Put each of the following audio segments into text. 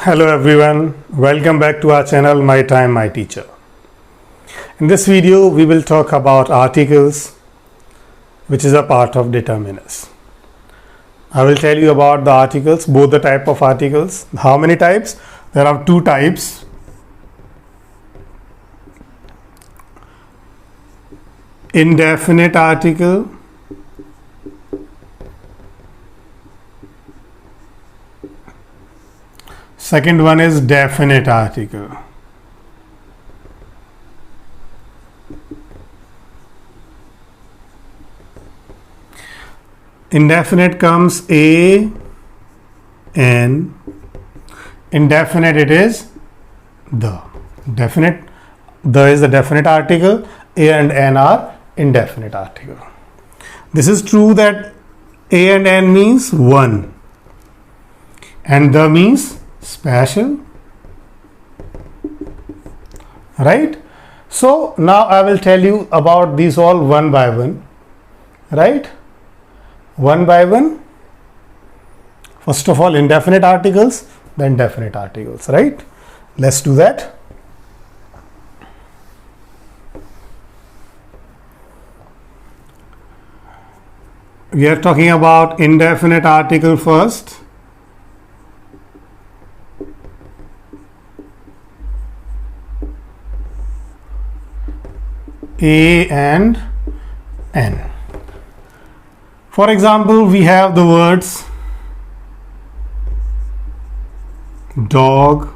Hello everyone, welcome back to our channel My Time My Teacher. In this video we will talk about articles, which is a part of determiners. I will tell you about the articles, both the type of articles. How many types? There are two types. Indefinite article second one is definite article. Indefinite comes a, n. Indefinite it is the. Definite, the is the definite article, a and n are indefinite article. This is true that a and n means one and the means special, right? So now I will tell you about these all one by one, right? One by one. First of all, indefinite articles, then definite articles, right? Let's do that. We are talking about indefinite article first. A and n. For example, we have the words dog,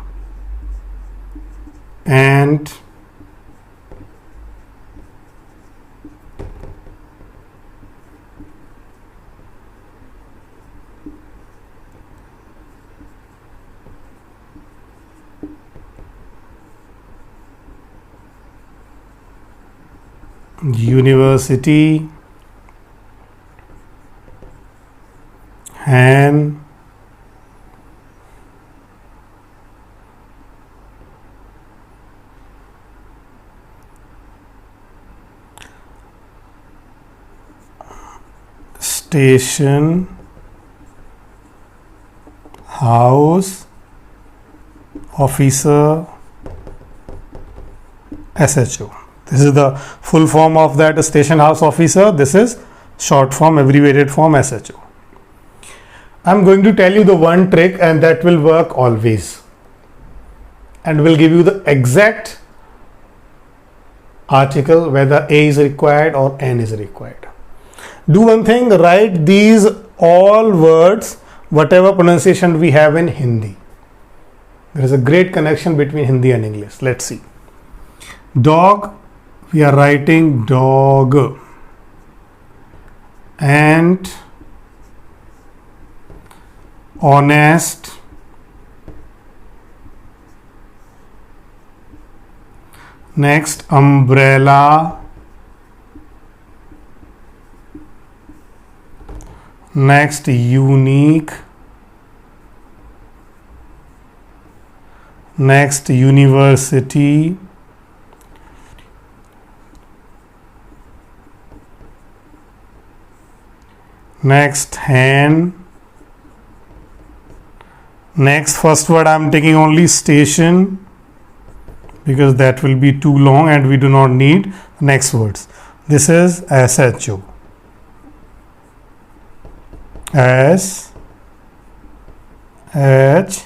ant, university, hen, station, house, officer, SHO. This is the full form of that station house officer. This is short form, abbreviated form, SHO. I'm going to tell you the one trick and that will work always and will give you the exact article whether A is required or N is required. Do one thing, write these all words, whatever pronunciation we have in Hindi. There is a great connection between Hindi and English. Let's see. Dog, we are writing dog. Ant, honest, next umbrella, next unique, next university, next hen, next first word I am taking only station because that will be too long and we do not need next words. This is SHO. S H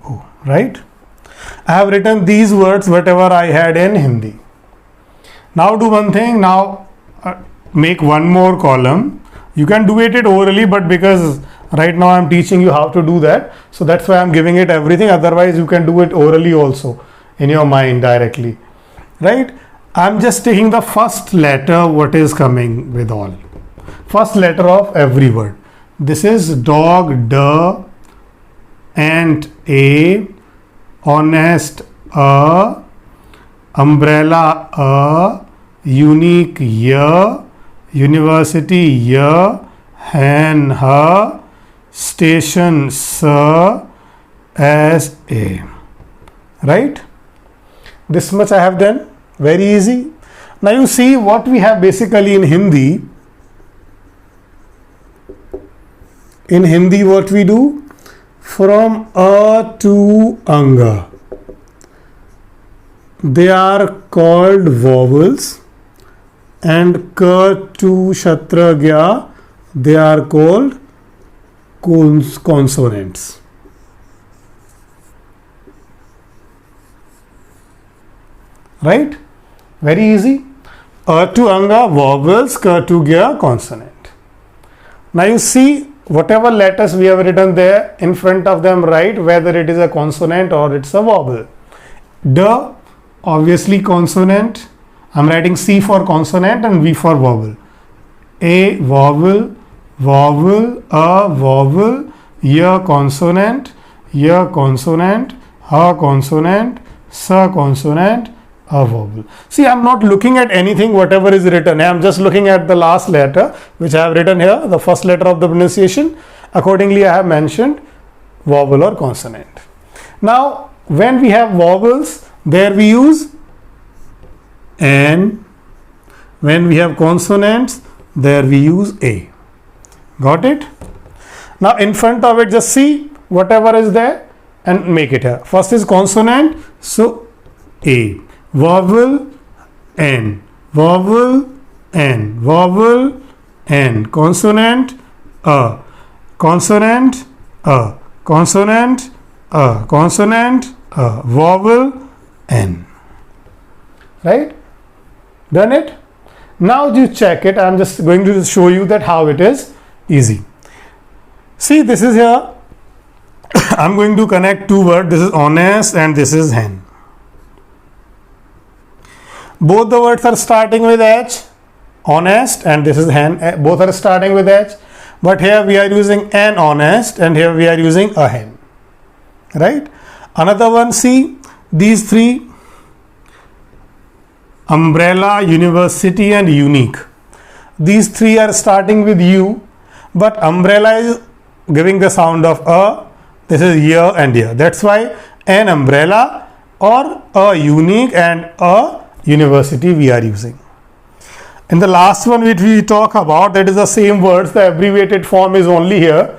O, right? I have written these words whatever I had in Hindi. Now do one thing, now make one more column. You can do it orally, but because right now I'm teaching you how to do that, so that's why I'm giving it everything. Otherwise you can do it orally also in your mind directly, right? I'm just taking the first letter what is coming with all. First letter of every word. This is dog, D, ant, A, honest, A, umbrella, A, unique, Y, university, Y, hen, H, station, S, S, A. Right? This much I have done. Very easy. Now you see what we have basically in Hindi. In Hindi what we do? from A to Anga, they are called vowels, and Ka to Kshatragya, they are called consonants. Right? Very easy. A to Anga, vowels, Ka to Gya, consonant. Now you see whatever letters we have written there in front of them, right? Whether it is a consonant or it's a vowel. D, obviously consonant. I'm writing C for consonant and V for vowel. A, vowel, vowel, a, vowel, Y, consonant, Y, consonant, Ha, consonant, Sa, consonant, a vowel. See, I'm not looking at anything whatever is written. I'm just looking at the last letter which I have written here, the first letter of the pronunciation. Accordingly, I have mentioned vowel or consonant. Now, when we have vowels, there we use N. When we have consonants, there we use A. Got it? Now, in front of it, just see whatever is there and make it here. First is consonant, so A. Vowel, N. Vowel, N. Vowel, N. Consonant, A. Consonant, A. Consonant, A. Consonant, A. Vowel, N. Right? Done it? Now you check it. I'm just going to show you that how it is easy. See, this is here. I'm going to connect two words. This is honest and this is hen. Both the words are starting with H, honest, and this is hen. Both are starting with H, but here we are using an honest and here we are using a hen. Right? Another one, see these three: umbrella, university, and unique. These three are starting with U, but umbrella is giving the sound of a. This is year and year. That's why an umbrella or a unique and a university we are using. In the last one which we talk about, that is the same words, the abbreviated form is only here.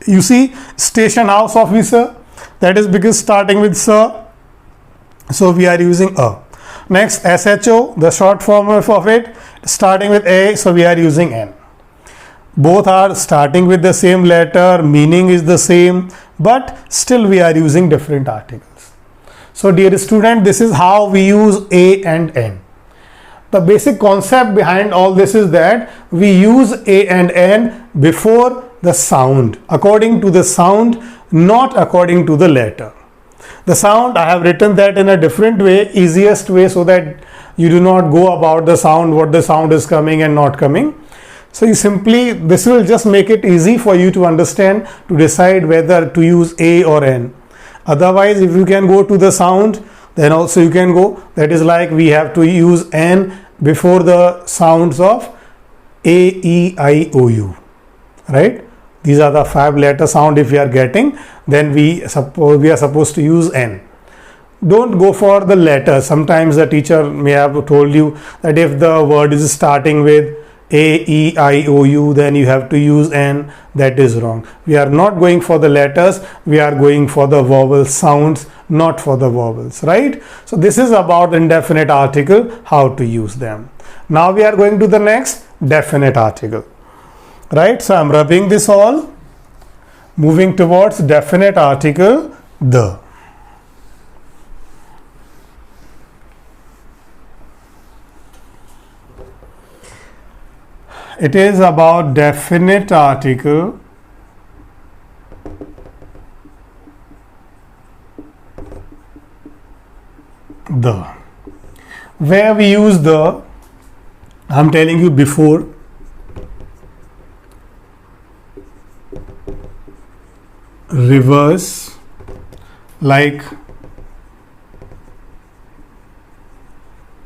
You see, station house officer, that is because starting with sir, so we are using a. Next, SHO, the short form of it, starting with A, so we are using N. Both are starting with the same letter, meaning is the same, but still we are using different articles. So dear student, this is how we use A and N. The basic concept behind all this is that we use A and N before the sound, according to the sound, not according to the letter. The sound, I have written that in a different way, easiest way, so that you do not go about the sound, what the sound is coming and not coming. So you simply, this will just make it easy for you to understand, to decide whether to use A or N. Otherwise, if you can go to the sound, then also you can go. That is like we have to use N before the sounds of A, E, I, O, U. Right? These are the 5 letter sound if we are getting, then we are supposed to use N. Don't go for the letters. Sometimes the teacher may have told you that if the word is starting with A, E, I, O, U, then you have to use N. That is wrong. We are not going for the letters. We are going for the vowel sounds, not for the vowels, right? So this is about indefinite article, how to use them. Now we are going to the next definite article, right? So I'm rubbing this all, moving towards definite article, the. It is about definite article, the. Where we use the, I'm telling you before, rivers like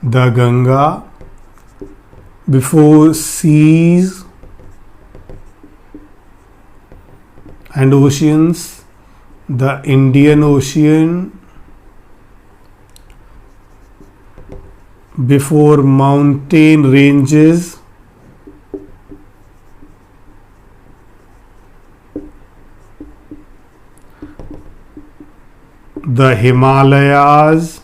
the Ganga, before seas and oceans, the Indian Ocean, before mountain ranges, the Himalayas.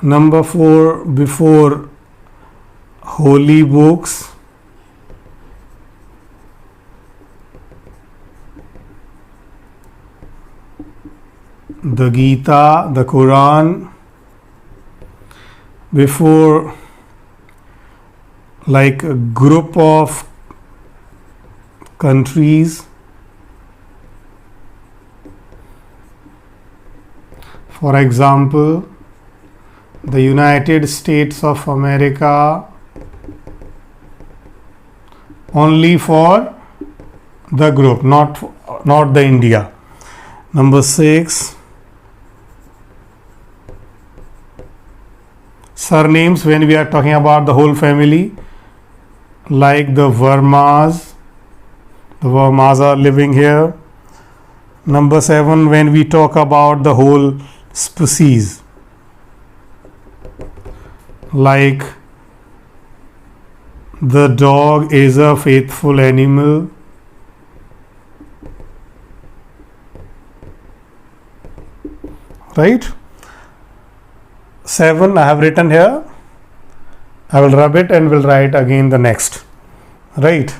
Number 4, before holy books, the Gita, the Quran. Before, like a group of countries, for example, the United States of America, only for the group, not the India. Number 6, surnames when we are talking about the whole family, like the Vermas. The Vermas are living here. Number 7, when we talk about the whole species, like the dog is a faithful animal. Right? 7 I have written here. I will rub it and will write again the next. Right?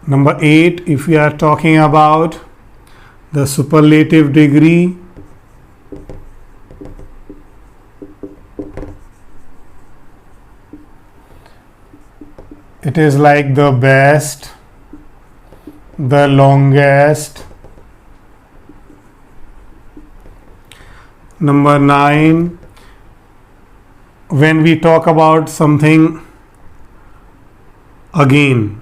Number 8, if we are talking about the superlative degree, it is like the best, the longest. Number 9, when we talk about something again,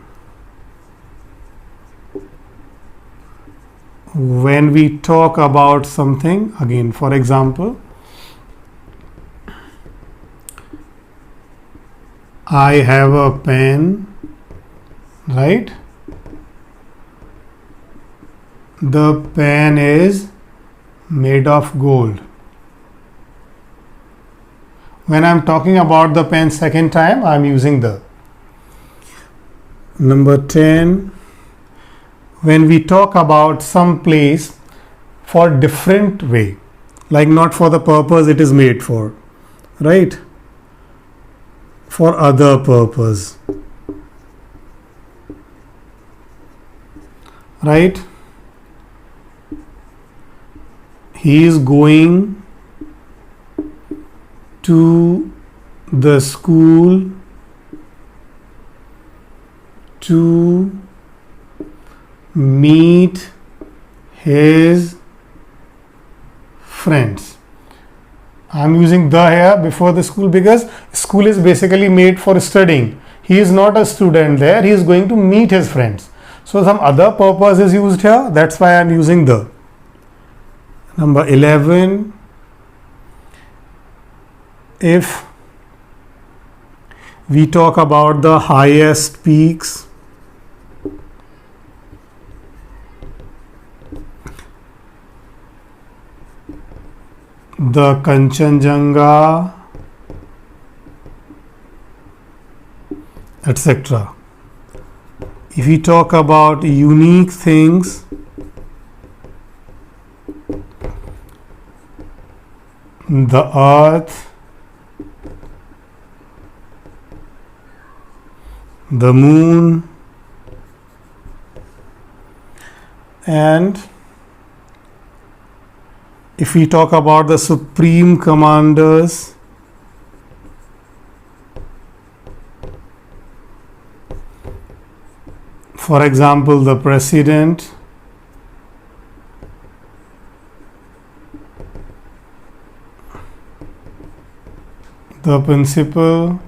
when we talk about something again, for example, I have a pen, right? The pen is made of gold. When I'm talking about the pen second time, I'm using the. Number 10, when we talk about some place for different way, like not for the purpose it is made for, right? For other purpose, right? He is going to the school to meet his friends. I am using the here before the school because school is basically made for studying. He is not a student there, he is going to meet his friends. So some other purpose is used here, that's why I am using the. Number 11, if we talk about the highest peaks, the Kanchenjunga, etc. If we talk about unique things, the earth, the moon, and if we talk about the supreme commanders, for example, the president, the principal,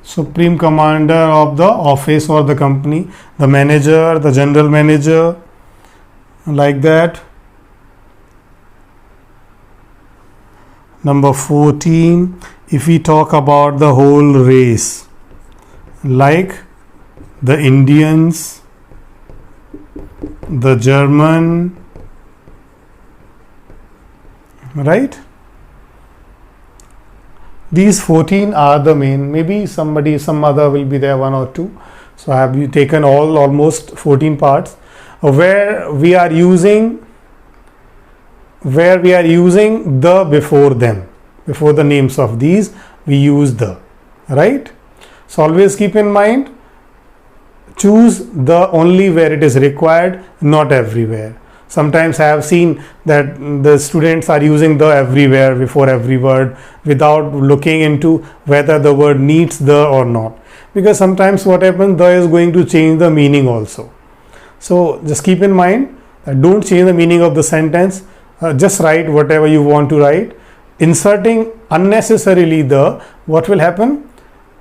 supreme commander of the office or the company, the manager, the general manager, like that. Number 14, if we talk about the whole race, like the Indians, the German, right? These 14 are the main. Maybe some other will be there, one or two. So I have taken almost 14 parts where we are using the before them, before the names of these we use the, right? So always keep in mind, choose the only where it is required, not everywhere. Sometimes I have seen that the students are using the everywhere before every word without looking into whether the word needs the or not, because sometimes what happens, the is going to change the meaning also. So just keep in mind that don't change the meaning of the sentence, just write whatever you want to write. Inserting unnecessarily the, what will happen?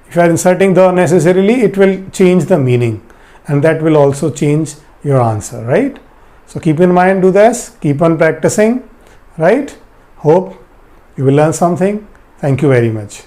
If you are inserting the unnecessarily, it will change the meaning, and that will also change your answer, right? So keep in mind, do this, keep on practicing, right? Hope you will learn something. Thank you very much.